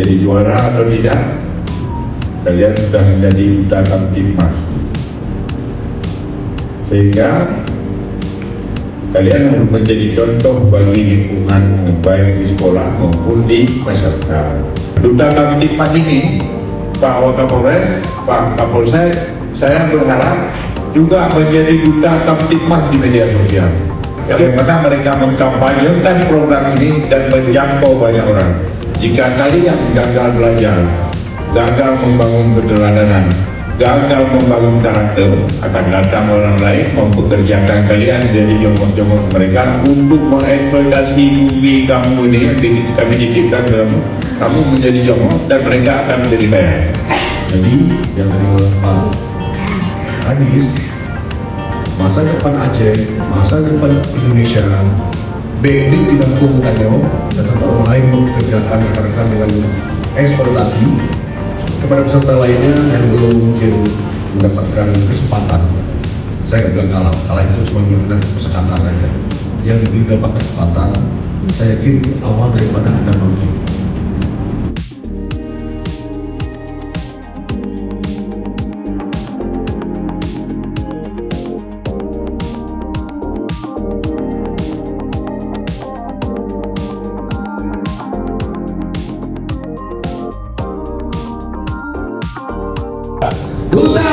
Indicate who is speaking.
Speaker 1: menjadi juara atau tidak, kalian sudah menjadi duta Kamtipmas, sehingga kalian harus menjadi contoh bagi lingkungan baik di sekolah maupun di masyarakat. Duta Kamtipmas ini, Pak Wakapolres, Pak Kapolsek, saya berharap juga menjadi duta Kamtipmas di media sosial. Bagaimana mereka mengkampanyekan program ini dan menjangkau banyak orang. Jika kalian gagal belajar, gagal membangun keteladanan, gagal membangun karakter, akan datang orang lain mempekerjakan kalian jadi jongkok-jongkok mereka untuk mengeksploitasi bumi kamu ini yang kami titipkan kamu menjadi jongkok dan mereka akan menjadi kaya.
Speaker 2: Jadi yang tadi Pak Anies, masa depan Aceh, masa depan Indonesia, BD dikampungkannya dan serta orang lain mengerjakan rekan-rekan dengan eksploitasi kepada peserta lainnya yang belum mungkin mendapatkan kesempatan. Saya nggak bilang kalah, kalah itu cuma benar kata saja. Yang diberi dapat kesempatan, saya yakin awal daripada Anda nanti.
Speaker 1: Duta